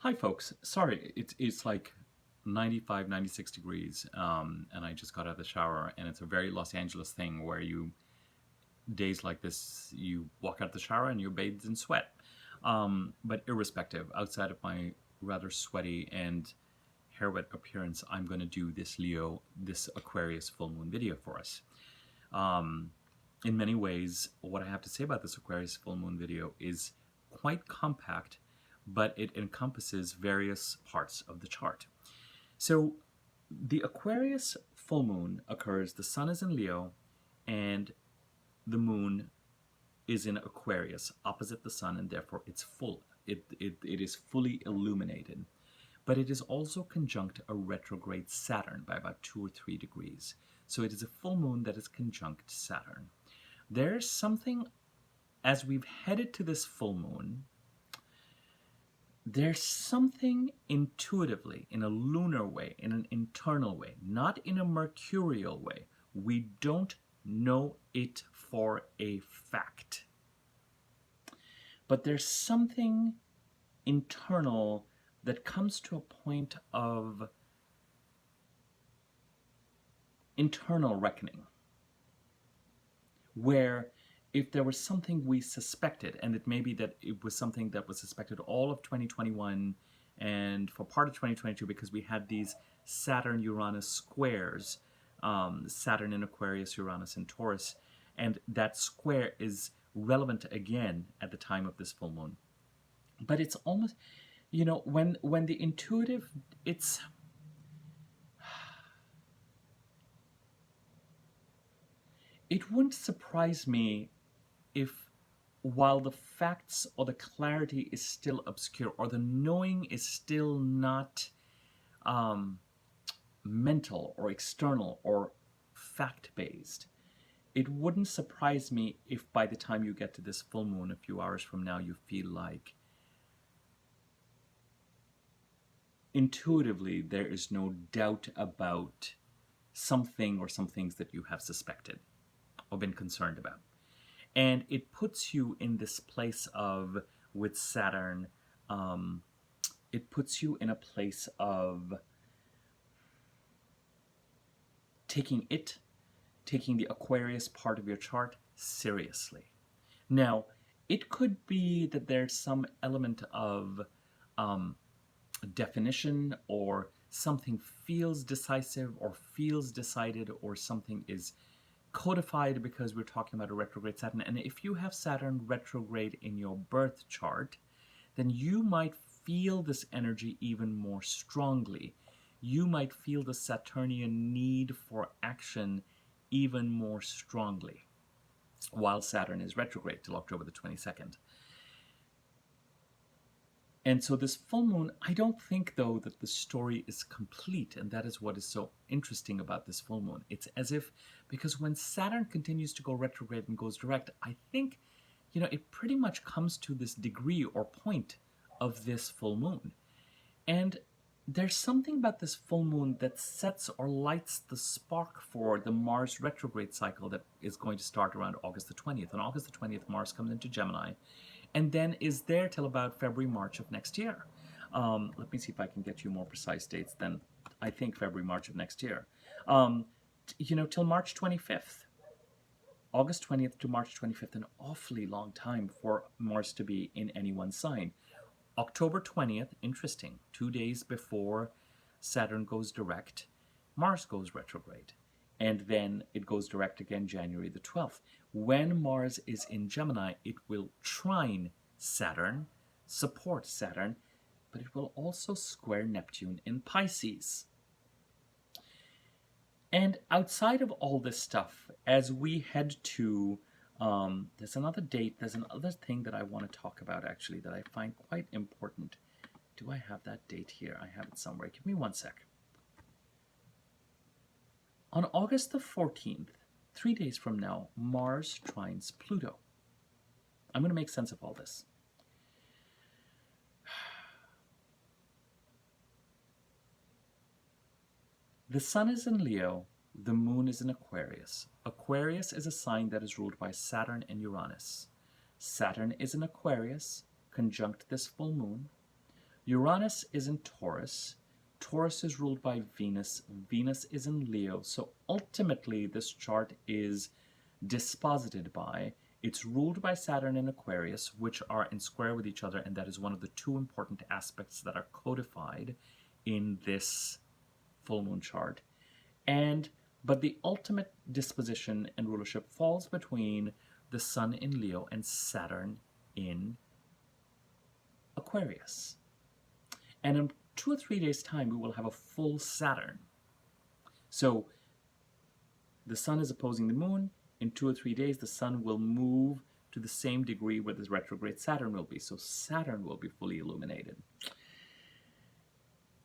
Hi folks, sorry, it's like 95, 96 degrees, and I just got out of the shower, and it's a very Los Angeles thing where days like this, you walk out of the shower and you're bathed in sweat. But irrespective, outside of my rather sweaty and hair wet appearance, I'm going to do this Aquarius full moon video for us. In many ways, what I have to say about this Aquarius full moon video is quite compact, but it encompasses various parts of the chart. So the Aquarius full moon occurs, the sun is in Leo, and the moon is in Aquarius, opposite the sun, and therefore it's full. It is fully illuminated. But it is also conjunct a retrograde Saturn by about 2 or 3 degrees. So it is a full moon that is conjunct Saturn. There's something, as we've headed to this full moon, there's something intuitively, in a lunar way, in an internal way, not in a mercurial way. We don't know it for a fact. But there's something internal that comes to a point of internal reckoning, where if there was something we suspected, and it may be that it was something that was suspected all of 2021 and for part of 2022 because we had these Saturn-Uranus squares, Saturn in Aquarius, Uranus in Taurus, and that square is relevant again at the time of this full moon. But it's almost, you know, when the intuitive, it wouldn't surprise me if, while the facts or the clarity is still obscure, or the knowing is still not mental or external or fact-based, it wouldn't surprise me if by the time you get to this full moon a few hours from now, you feel like intuitively there is no doubt about something or some things that you have suspected or been concerned about. And it puts you in this place of, with Saturn, it puts you in a place of taking the Aquarius part of your chart seriously. Now, it could be that there's some element of definition, or something feels decisive or feels decided, or something is codified because we're talking about a retrograde Saturn. And if you have Saturn retrograde in your birth chart, then you might feel this energy even more strongly. You might feel the Saturnian need for action even more strongly while Saturn is retrograde till October the 22nd. And so this full moon, I don't think, though, that the story is complete, and that is what is so interesting about this full moon. It's as if, because when Saturn continues to go retrograde and goes direct, I think, you know, it pretty much comes to this degree or point of this full moon. And there's something about this full moon that sets or lights the spark for the Mars retrograde cycle that is going to start around August the 20th. On August the 20th, Mars comes into Gemini, and then is there till about February, March of next year. Let me see if I can get you more precise dates than, I think, February, March of next year. You know, till March 25th. August 20th to March 25th, an awfully long time for Mars to be in any one sign. October 20th, interesting, 2 days before Saturn goes direct, Mars goes retrograde. And then it goes direct again January the 12th. When Mars is in Gemini, it will trine Saturn, support Saturn, but it will also square Neptune in Pisces. And outside of all this stuff, as we head to, there's another date, there's another thing that I want to talk about, actually, that I find quite important. Do I have that date here? I have it somewhere. Give me one sec. On August the 14th, 3 days from now, Mars trines Pluto. I'm going to make sense of all this. The sun is in Leo, the moon is in Aquarius. Aquarius is a sign that is ruled by Saturn and Uranus. Saturn is in Aquarius, conjunct this full moon. Uranus is in Taurus. Taurus is ruled by Venus. Venus is in Leo. So ultimately, this chart is disposited by, it's ruled by Saturn and Aquarius, which are in square with each other, and that is one of the two important aspects that are codified in this full moon chart. But the ultimate disposition and rulership falls between the Sun in Leo and Saturn in Aquarius. And in 2 or 3 days' time, we will have a full Saturn. So the Sun is opposing the Moon. In 2 or 3 days, the Sun will move to the same degree where this retrograde Saturn will be. So Saturn will be fully illuminated.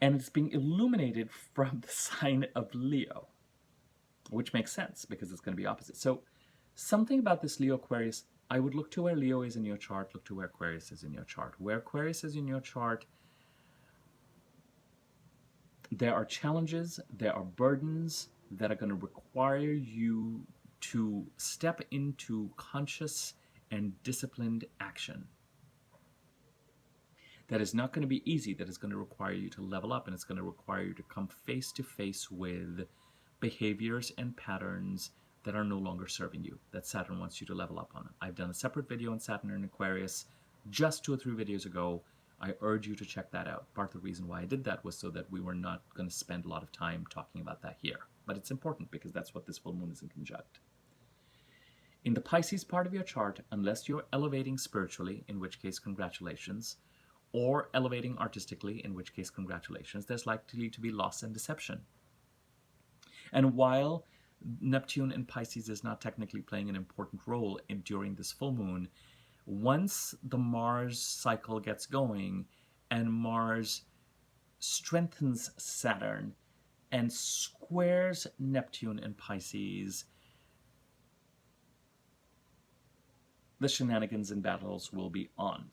And it's being illuminated from the sign of Leo, which makes sense because it's going to be opposite. So something about this Leo Aquarius, I would look to where Leo is in your chart, look to where Aquarius is in your chart. Where Aquarius is in your chart, there are challenges, there are burdens that are going to require you to step into conscious and disciplined action. That is not going to be easy. That is going to require you to level up, and it's going to require you to come face to face with behaviors and patterns that are no longer serving you, that Saturn wants you to level up on. I've done a separate video on Saturn and Aquarius just 2 or 3 videos ago. I urge you to check that out. Part of the reason why I did that was so that we were not going to spend a lot of time talking about that here. But it's important because that's what this full moon is in conjunct. In the Pisces part of your chart, unless you're elevating spiritually, in which case congratulations, or elevating artistically, in which case congratulations, there's likely to be loss and deception. And while Neptune in Pisces is not technically playing an important role during this full moon, once the Mars cycle gets going and Mars strengthens Saturn and squares Neptune in Pisces, the shenanigans and battles will be on.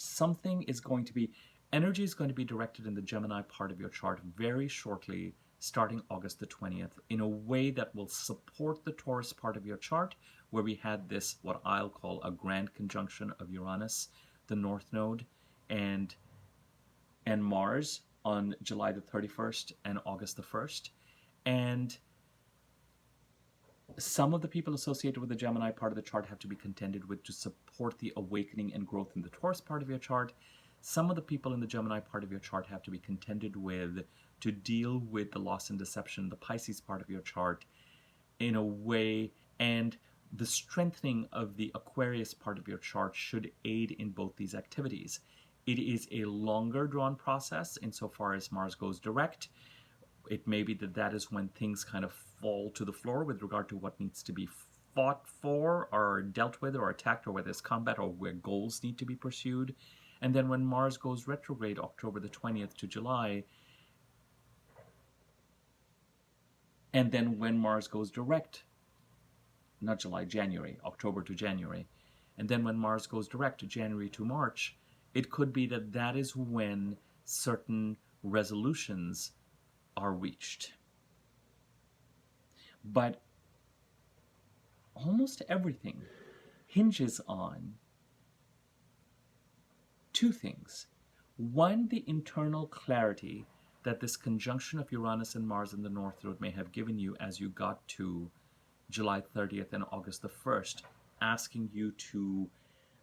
Energy is going to be directed in the Gemini part of your chart very shortly, starting August the 20th, in a way that will support the Taurus part of your chart, where we had this, what I'll call a grand conjunction of Uranus, the North Node, and Mars on July the 31st and August the 1st. And some of the people associated with the Gemini part of the chart have to be contended with to support the awakening and growth in the Taurus part of your chart. Some of the people in the Gemini part of your chart have to be contended with to deal with the loss and deception, the Pisces part of your chart, in a way, and the strengthening of the Aquarius part of your chart should aid in both these activities. It is a longer drawn process insofar as Mars goes direct. It may be that is when things kind of fall to the floor with regard to what needs to be fought for or dealt with or attacked, or where there's combat or where goals need to be pursued. And then when Mars goes retrograde, October the 20th to July, and then when Mars goes direct, not July, January, October to January, and then when Mars goes direct, January to March, it could be that is when certain resolutions are reached. But almost everything hinges on 2 things. One, the internal clarity that this conjunction of Uranus and Mars in the North Node may have given you as you got to July 30th and August the 1st, asking you to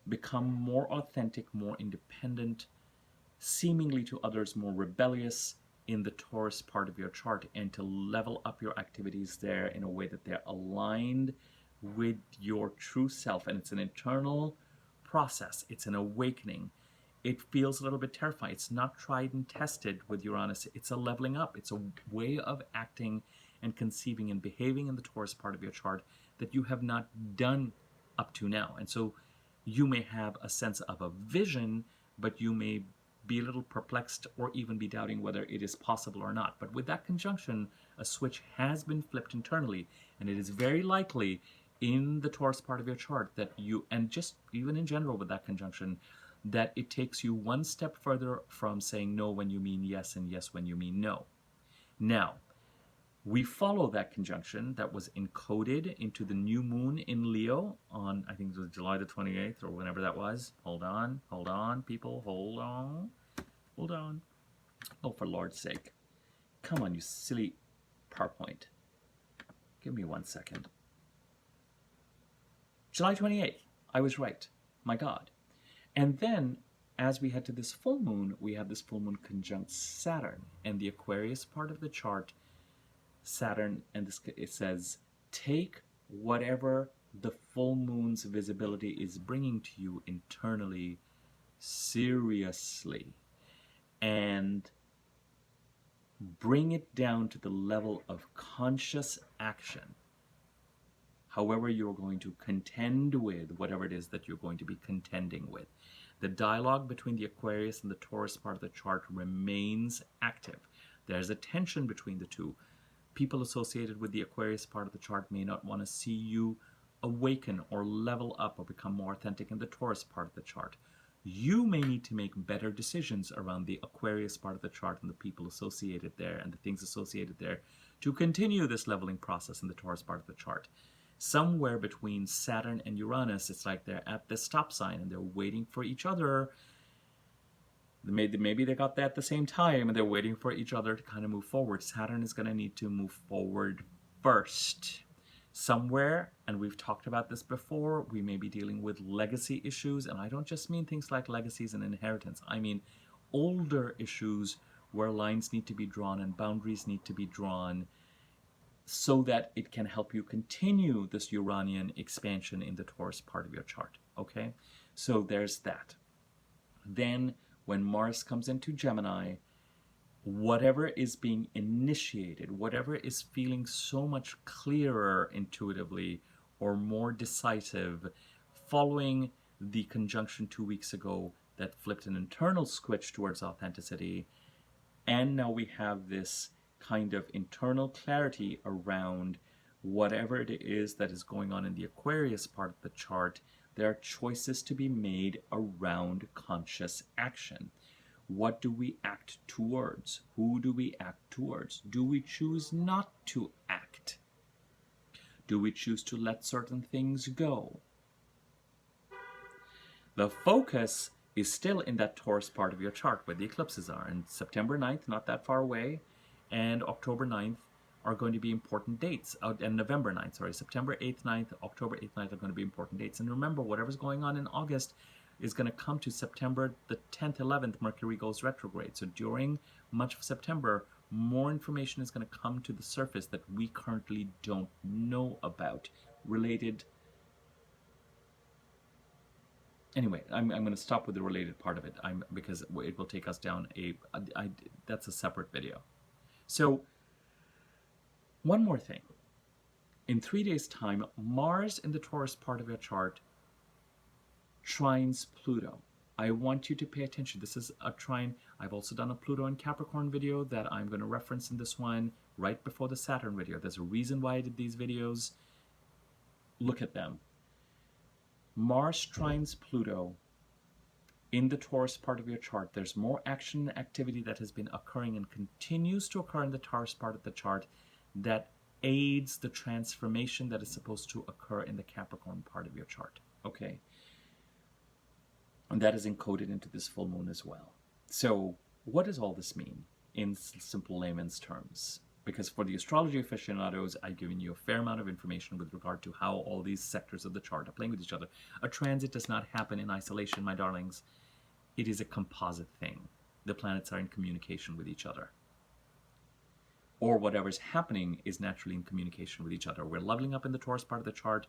become more authentic, more independent, seemingly to others more rebellious in the Taurus part of your chart, and to level up your activities there in a way that they're aligned with your true self. And it's an internal process. It's an awakening. It feels a little bit terrifying. It's not tried and tested with Uranus. It's a leveling up. It's a way of acting and conceiving and behaving in the Taurus part of your chart that you have not done up to now. And so you may have a sense of a vision, but you may be a little perplexed or even be doubting whether it is possible or not. But with that conjunction, a switch has been flipped internally, and it is very likely in the Taurus part of your chart that you, and just even in general with that conjunction, that it takes you one step further from saying no when you mean yes and yes when you mean no. Now, we follow that conjunction that was encoded into the new moon in Leo on, I think it was July the 28th or whenever that was. Hold on, people, hold on. Oh, for Lord's sake. Come on, you silly PowerPoint. Give me 1 second. July 28th. I was right. My God. And then, as we head to this full moon, we have this full moon conjunct Saturn. And the Aquarius part of the chart, Saturn, and this, it says, take whatever the full moon's visibility is bringing to you internally seriously. And bring it down to the level of conscious action. However you're going to contend with whatever it is that you're going to be contending with. The dialogue between the Aquarius and the Taurus part of the chart remains active. There's a tension between the two. People associated with the Aquarius part of the chart may not want to see you awaken or level up or become more authentic in the Taurus part of the chart. You may need to make better decisions around the Aquarius part of the chart and the people associated there and the things associated there to continue this leveling process in the Taurus part of the chart. Somewhere between Saturn and Uranus, it's like they're at the stop sign and they're waiting for each other. Maybe they got that at the same time and they're waiting for each other to kind of move forward. Saturn is going to need to move forward first. Somewhere, and we've talked about this before, we may be dealing with legacy issues, and I don't just mean things like legacies and inheritance. I mean older issues where lines need to be drawn and boundaries need to be drawn so that it can help you continue this Uranian expansion in the Taurus part of your chart. Okay? So there's that. Then, when Mars comes into Gemini, whatever is being initiated, whatever is feeling so much clearer intuitively or more decisive, following the conjunction 2 weeks ago that flipped an internal switch towards authenticity, and now we have this kind of internal clarity around whatever it is that is going on in the Aquarius part of the chart. There are choices to be made around conscious action. What do we act towards? Who do we act towards? Do we choose not to act? Do we choose to let certain things go? The focus is still in that Taurus part of your chart where the eclipses are. And September 9th, not that far away, and October 9th are going to be important dates. And November 9th, sorry, September 8th, 9th, October 8th, 9th are going to be important dates. And remember, whatever's going on in August is going to come to September the 10th, 11th, Mercury goes retrograde. So during much of September, more information is going to come to the surface that we currently don't know about related. Anyway, I'm going to stop with the related part of it because it will take us down that's a separate video. So one more thing. In 3 days' time, Mars in the Taurus part of your chart trines Pluto. I want you to pay attention. This is a trine. I've also done a Pluto and Capricorn video that I'm going to reference in this one right before the Saturn video. There's a reason why I did these videos. Look at them. Mars trines Pluto in the Taurus part of your chart. There's more action and activity that has been occurring and continues to occur in the Taurus part of the chart that aids the transformation that is supposed to occur in the Capricorn part of your chart. Okay? And that is encoded into this full moon as well. So what does all this mean in simple layman's terms? Because for the astrology aficionados, I've given you a fair amount of information with regard to how all these sectors of the chart are playing with each other. A transit does not happen in isolation, my darlings. It is a composite thing. The planets are in communication with each other. Or whatever's happening is naturally in communication with each other. We're leveling up in the Taurus part of the chart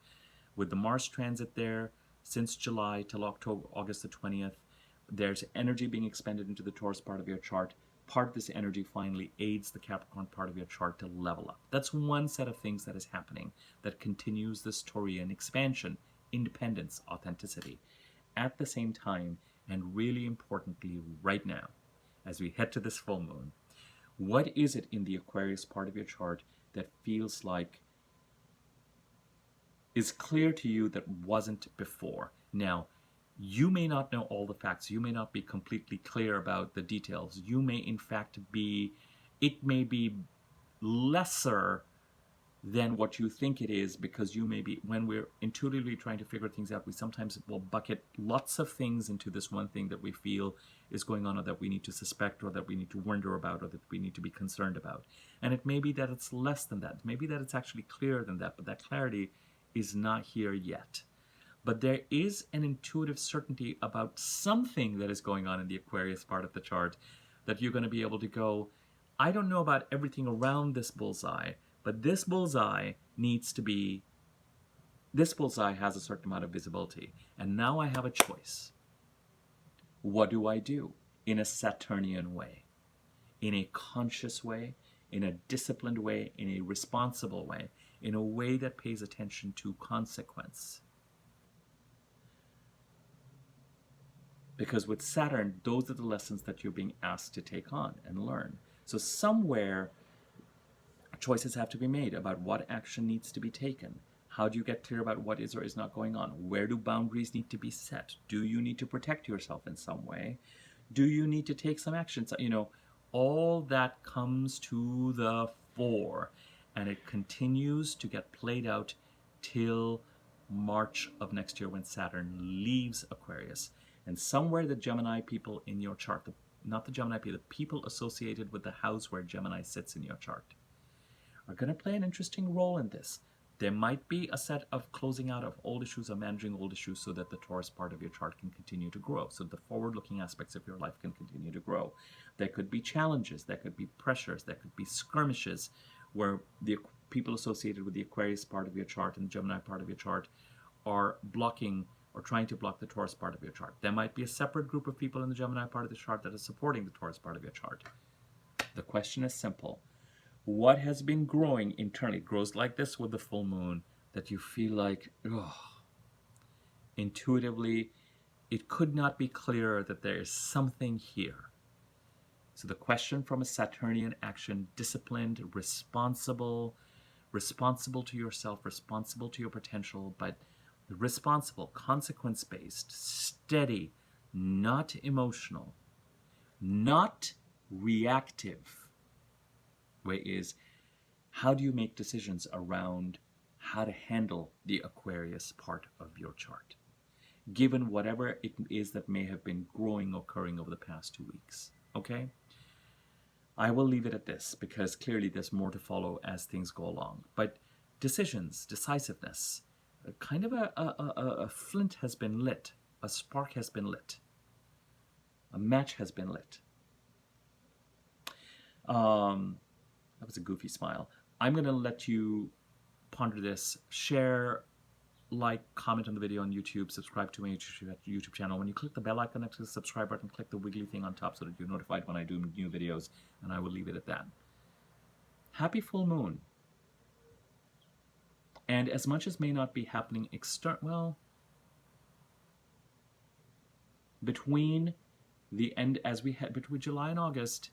with the Mars transit there. Since July till August the 20th, there's energy being expended into the Taurus part of your chart. Part of this energy finally aids the Capricorn part of your chart to level up. That's one set of things that is happening that continues this Taurian expansion, independence, authenticity. At the same time, and really importantly right now, as we head to this full moon, what is it in the Aquarius part of your chart that feels like is clear to you that wasn't before? Now, you may not know all the facts. You may not be completely clear about the details. You may, in fact, it may be lesser than what you think it is, because you may be, when we're intuitively trying to figure things out, we sometimes will bucket lots of things into this one thing that we feel is going on, or that we need to suspect, or that we need to wonder about, or that we need to be concerned about. And it may be that it's less than that. Maybe that it's actually clearer than that, but that clarity is not here yet. But there is an intuitive certainty about something that is going on in the Aquarius part of the chart, that you're going to be able to go, I don't know about everything around this bullseye, but this bullseye has a certain amount of visibility. And now I have a choice. What do I do in a Saturnian way? In a conscious way, in a disciplined way, in a responsible way, in a way that pays attention to consequence. Because with Saturn, those are the lessons that you're being asked to take on and learn. So somewhere, choices have to be made about what action needs to be taken. How do you get clear about what is or is not going on? Where do boundaries need to be set? Do you need to protect yourself in some way? Do you need to take some actions? All that comes to the fore, and it continues to get played out till March of next year, when Saturn leaves Aquarius. And somewhere the Gemini people in your chart, not the Gemini people, the people associated with the house where Gemini sits in your chart, are going to play an interesting role in this. There might be a set of closing out of old issues or managing old issues, so that the Taurus part of your chart can continue to grow, so the forward-looking aspects of your life can continue to grow. There could be challenges, there could be pressures, there could be skirmishes where the people associated with the Aquarius part of your chart and the Gemini part of your chart are blocking or trying to block the Taurus part of your chart. There might be a separate group of people in the Gemini part of the chart that is supporting the Taurus part of your chart. The question is simple. What has been growing internally? It grows like this with the full moon, that you feel like, intuitively, it could not be clearer that there is something here. So the question from a Saturnian action, disciplined, responsible to yourself, responsible to your potential, but responsible, consequence-based, steady, not emotional, not reactive way is, how do you make decisions around how to handle the Aquarius part of your chart, given whatever it is that may have been growing, occurring over the past 2 weeks. Okay? I will leave it at this, because clearly there's more to follow as things go along. But decisions, decisiveness, kind of a flint has been lit, a spark has been lit, a match has been lit. That was a goofy smile. I'm going to let you ponder this. Share, like, comment on the video on YouTube, subscribe to my YouTube channel. When you click the bell icon next to the subscribe button, click the wiggly thing on top so that you're notified when I do new videos, and I will leave it at that. Happy full moon. And as much as may not be happening between the end, as we head between July and August,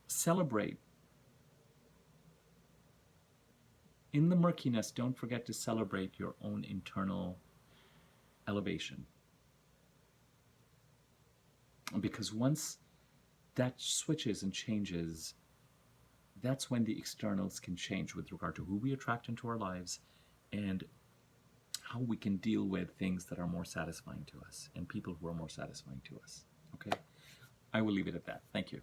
celebrate. In the murkiness, don't forget to celebrate your own internal elevation. Because once that switches and changes, that's when the externals can change with regard to who we attract into our lives and how we can deal with things that are more satisfying to us and people who are more satisfying to us. Okay? I will leave it at that. Thank you.